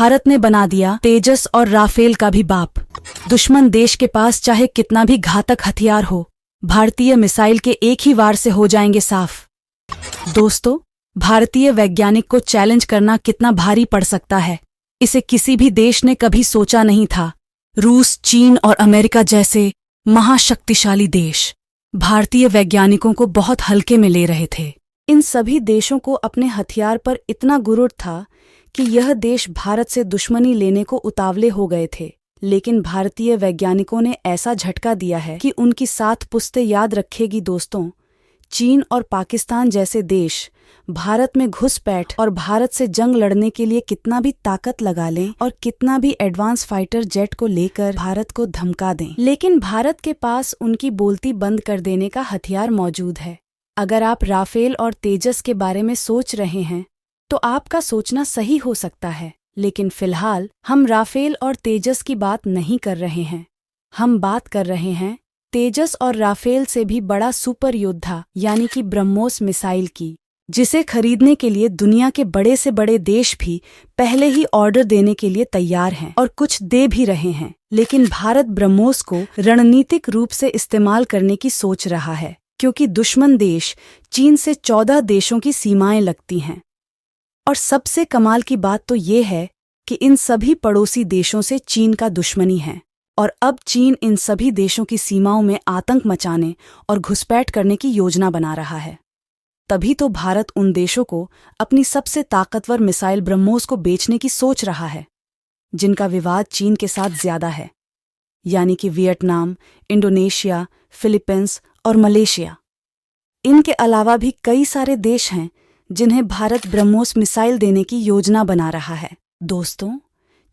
भारत ने बना दिया तेजस और राफेल का भी बाप। दुश्मन देश के पास चाहे कितना भी घातक हथियार हो, भारतीय मिसाइल के एक ही वार से हो जाएंगे साफ। दोस्तों, भारतीय वैज्ञानिक को चैलेंज करना कितना भारी पड़ सकता है, इसे किसी भी देश ने कभी सोचा नहीं था। रूस, चीन और अमेरिका जैसे महाशक्तिशाली देश भारतीय वैज्ञानिकों को बहुत हल्के में ले रहे थे। इन सभी देशों को अपने हथियार पर इतना गुरूर था कि यह देश भारत से दुश्मनी लेने को उतावले हो गए थे। लेकिन भारतीय वैज्ञानिकों ने ऐसा झटका दिया है कि उनकी 7 पुश्तें याद रखेगी। दोस्तों, चीन और पाकिस्तान जैसे देश भारत में घुसपैठ और भारत से जंग लड़ने के लिए कितना भी ताकत लगा लें और कितना भी एडवांस फाइटर जेट को लेकर भारत को धमका दें, लेकिन भारत के पास उनकी बोलती बंद कर देने का हथियार मौजूद है। अगर आप राफेल और तेजस के बारे में सोच रहे हैं तो आपका सोचना सही हो सकता है, लेकिन फिलहाल हम राफेल और तेजस की बात नहीं कर रहे हैं। हम बात कर रहे हैं तेजस और राफेल से भी बड़ा सुपर योद्धा यानी कि ब्रह्मोस मिसाइल की, जिसे खरीदने के लिए दुनिया के बड़े से बड़े देश भी पहले ही ऑर्डर देने के लिए तैयार हैं और कुछ दे भी रहे हैं। लेकिन भारत ब्रह्मोस को रणनीतिक रूप से इस्तेमाल करने की सोच रहा है, क्योंकि दुश्मन देश चीन से 14 देशों की सीमाएं लगती हैं। और सबसे कमाल की बात तो ये है कि इन सभी पड़ोसी देशों से चीन का दुश्मनी है और अब चीन इन सभी देशों की सीमाओं में आतंक मचाने और घुसपैठ करने की योजना बना रहा है। तभी तो भारत उन देशों को अपनी सबसे ताकतवर मिसाइल ब्रह्मोस को बेचने की सोच रहा है, जिनका विवाद चीन के साथ ज्यादा है, यानी कि वियतनाम, इंडोनेशिया, फिलीपींस और मलेशिया। इनके अलावा भी कई सारे देश हैं जिन्हें भारत ब्रह्मोस मिसाइल देने की योजना बना रहा है। दोस्तों,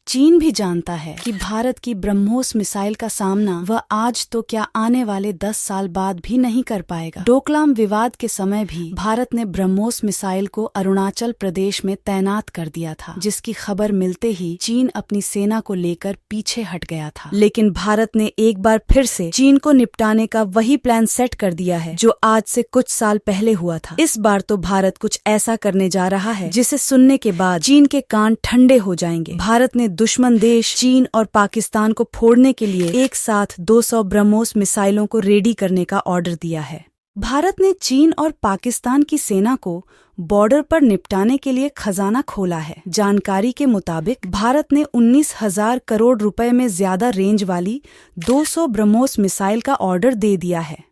चीन भी जानता है कि भारत की ब्रह्मोस मिसाइल का सामना वह आज तो क्या आने वाले 10 साल बाद भी नहीं कर पाएगा। डोकलाम विवाद के समय भी भारत ने ब्रह्मोस मिसाइल को अरुणाचल प्रदेश में तैनात कर दिया था, जिसकी खबर मिलते ही चीन अपनी सेना को लेकर पीछे हट गया था। लेकिन भारत ने एक बार फिर से चीन को निपटाने का वही प्लान सेट कर दिया है जो आज से कुछ साल पहले हुआ था। इस बार तो भारत कुछ ऐसा करने जा रहा है जिसे सुनने के बाद चीन के कान ठंडे हो जाएंगे। भारत ने दुश्मन देश चीन और पाकिस्तान को फोड़ने के लिए एक साथ 200 ब्रह्मोस मिसाइलों को रेडी करने का ऑर्डर दिया है। भारत ने चीन और पाकिस्तान की सेना को बॉर्डर पर निपटाने के लिए खजाना खोला है। जानकारी के मुताबिक भारत ने 19,000 करोड़ रुपए में ज्यादा रेंज वाली 200 ब्रह्मोस मिसाइल का ऑर्डर दे दिया है।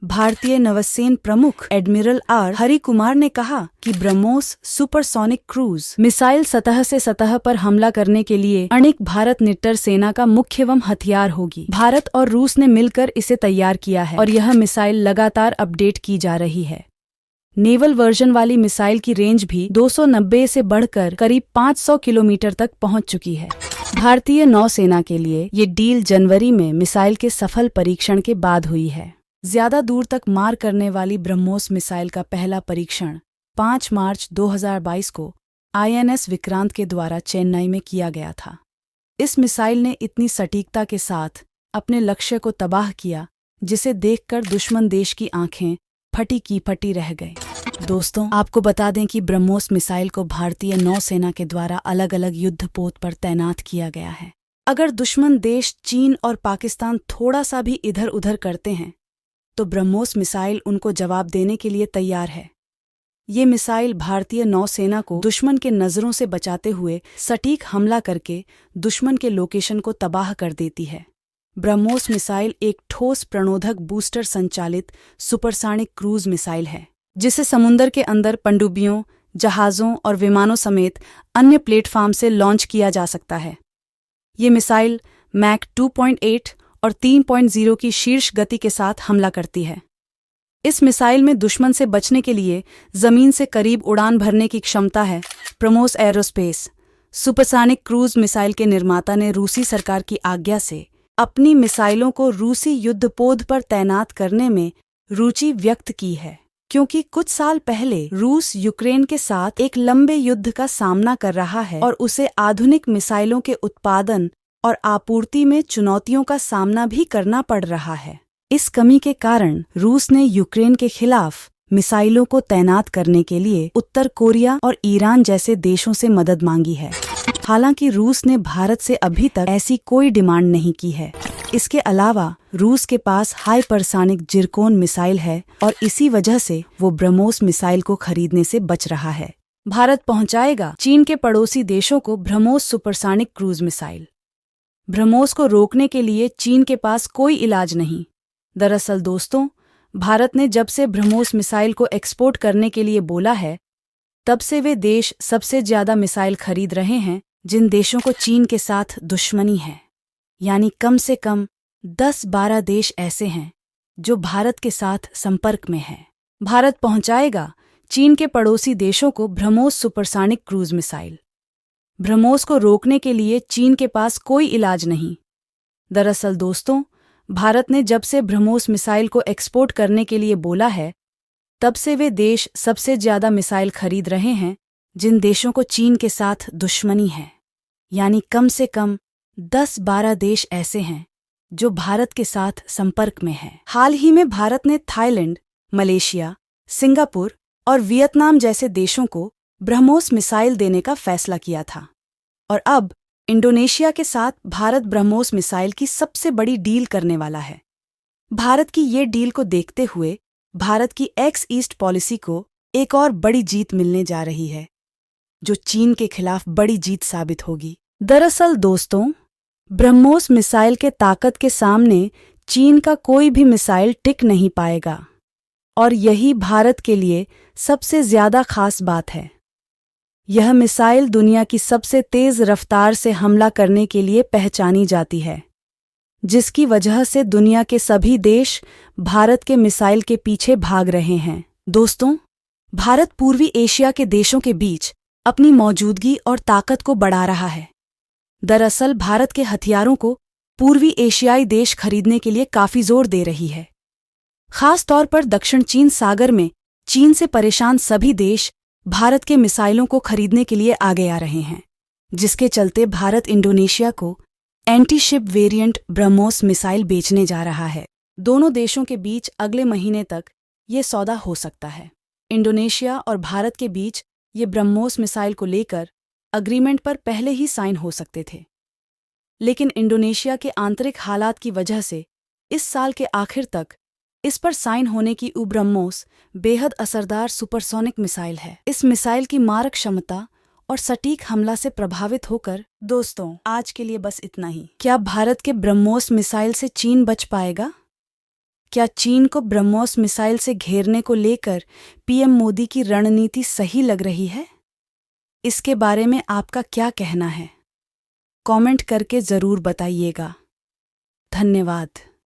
भारतीय नौसेना प्रमुख एडमिरल आर हरि कुमार ने कहा कि ब्रह्मोस सुपरसोनिक क्रूज मिसाइल सतह से सतह पर हमला करने के लिए अणिक भारत निट्टर सेना का मुख्य हथियार होगी। भारत और रूस ने मिलकर इसे तैयार किया है और यह मिसाइल लगातार अपडेट की जा रही है। नेवल वर्जन वाली मिसाइल की रेंज भी 290 से बढ़कर करीब 500 किलोमीटर तक पहुंच चुकी है। भारतीय नौसेना के लिए ये डील जनवरी में मिसाइल के सफल परीक्षण के बाद हुई है। ज्यादा दूर तक मार करने वाली ब्रह्मोस मिसाइल का पहला परीक्षण 5 मार्च 2022 को INS विक्रांत के द्वारा चेन्नई में किया गया था। इस मिसाइल ने इतनी सटीकता के साथ अपने लक्ष्य को तबाह किया जिसे देखकर दुश्मन देश की आंखें फटी की फटी रह गई। दोस्तों, आपको बता दें कि ब्रह्मोस मिसाइल को भारतीय नौसेना के द्वारा अलग अलग युद्धपोत पर तैनात किया गया है। अगर दुश्मन देश चीन और पाकिस्तान थोड़ा सा भी इधर उधर करते हैं तो ब्रह्मोस मिसाइल उनको जवाब देने के लिए तैयार है। ये मिसाइल भारतीय नौसेना को दुश्मन के नजरों से बचाते हुए सटीक हमला करके दुश्मन के लोकेशन को तबाह कर देती है। ब्रह्मोस मिसाइल एक ठोस प्रणोदक बूस्टर संचालित सुपरसोनिक क्रूज मिसाइल है, जिसे समुद्र के अंदर पनडुब्बियों, जहाजों और विमानों समेत अन्य प्लेटफॉर्म से लॉन्च किया जा सकता है। ये मिसाइल मैक 2.8 और 3.0 की शीर्ष गति के साथ हमला करती है। इस मिसाइल में दुश्मन से बचने के लिए जमीन से करीब उड़ान भरने की क्षमता है। BrahMos aerospace supersonic cruise missile के निर्माता ने रूसी सरकार की आज्ञा से अपनी मिसाइलों को रूसी युद्धपोत पर तैनात करने में रुचि व्यक्त की है, क्योंकि कुछ साल पहले रूस यूक्रेन के साथ एक लंबे युद्ध का सामना कर रहा है और उसे आधुनिक मिसाइलों के उत्पादन और आपूर्ति में चुनौतियों का सामना भी करना पड़ रहा है। इस कमी के कारण रूस ने यूक्रेन के खिलाफ मिसाइलों को तैनात करने के लिए उत्तर कोरिया और ईरान जैसे देशों से मदद मांगी है। हालांकि रूस ने भारत से अभी तक ऐसी कोई डिमांड नहीं की है। इसके अलावा रूस के पास हाइपरसोनिक जिरकोन मिसाइल है और इसी वजह से वो ब्रह्मोस मिसाइल को खरीदने से बच रहा है। भारत पहुंचाएगा चीन के पड़ोसी देशों को BrahMos supersonic cruise missile. BrahMos को रोकने के लिए चीन के पास कोई इलाज नहीं। दरअसल दोस्तों, भारत ने जब से ब्रह्मोस मिसाइल को एक्सपोर्ट करने के लिए बोला है, तब से वे देश सबसे ज्यादा मिसाइल खरीद रहे हैं जिन देशों को चीन के साथ दुश्मनी है। यानी कम से कम 10-12 देश ऐसे हैं जो भारत के साथ संपर्क में हैं। भारत पहुंचाएगा चीन के पड़ोसी देशों को BrahMos supersonic cruise missile. BrahMos को रोकने के लिए चीन के पास कोई इलाज नहीं। दरअसल दोस्तों, भारत ने जब से ब्रह्मोस मिसाइल को एक्सपोर्ट करने के लिए बोला है, तब से वे देश सबसे ज्यादा मिसाइल खरीद रहे हैं जिन देशों को चीन के साथ दुश्मनी है। यानी कम से कम 10-12 देश ऐसे हैं जो भारत के साथ संपर्क में हैं। हाल ही में भारत ने थाईलैंड, मलेशिया, सिंगापुर और वियतनाम जैसे देशों को ब्रह्मोस मिसाइल देने का फैसला किया था और अब इंडोनेशिया के साथ भारत ब्रह्मोस मिसाइल की सबसे बड़ी डील करने वाला है। भारत की ये डील को देखते हुए भारत की एक्स ईस्ट पॉलिसी को एक और बड़ी जीत मिलने जा रही है, जो चीन के खिलाफ बड़ी जीत साबित होगी। दरअसल दोस्तों, ब्रह्मोस मिसाइल के ताकत के सामने चीन का कोई भी मिसाइल टिक नहीं पाएगा और यही भारत के लिए सबसे ज्यादा खास बात है। यह मिसाइल दुनिया की सबसे तेज रफ्तार से हमला करने के लिए पहचानी जाती है, जिसकी वजह से दुनिया के सभी देश भारत के मिसाइल के पीछे भाग रहे हैं। दोस्तों, भारत पूर्वी एशिया के देशों के बीच अपनी मौजूदगी और ताकत को बढ़ा रहा है। दरअसल भारत के हथियारों को पूर्वी एशियाई देश खरीदने के लिए काफी जोर दे रही है। खास तौर पर दक्षिण चीन सागर में चीन से परेशान सभी देश भारत के मिसाइलों को खरीदने के लिए आगे आ रहे हैं, जिसके चलते भारत इंडोनेशिया को anti ship variant BrahMos missile बेचने जा रहा है। दोनों देशों के बीच अगले महीने तक ये सौदा हो सकता है। इंडोनेशिया और भारत के बीच ये ब्रह्मोस मिसाइल को लेकर अग्रीमेंट पर पहले ही साइन हो सकते थे, लेकिन इंडोनेशिया के आंतरिक हालात की वजह से इस साल के आखिर तक इस पर साइन होने की ब्रह्मोस बेहद असरदार सुपरसोनिक मिसाइल है। इस मिसाइल की मारक क्षमता और सटीक हमला से प्रभावित होकर दोस्तों, आज के लिए बस इतना ही। क्या भारत के ब्रह्मोस मिसाइल से चीन बच पाएगा? क्या चीन को ब्रह्मोस मिसाइल से घेरने को लेकर पीएम मोदी की रणनीति सही लग रही है? इसके बारे में आपका क्या कहना है? कमेंट करके जरूर बताइएगा। धन्यवाद।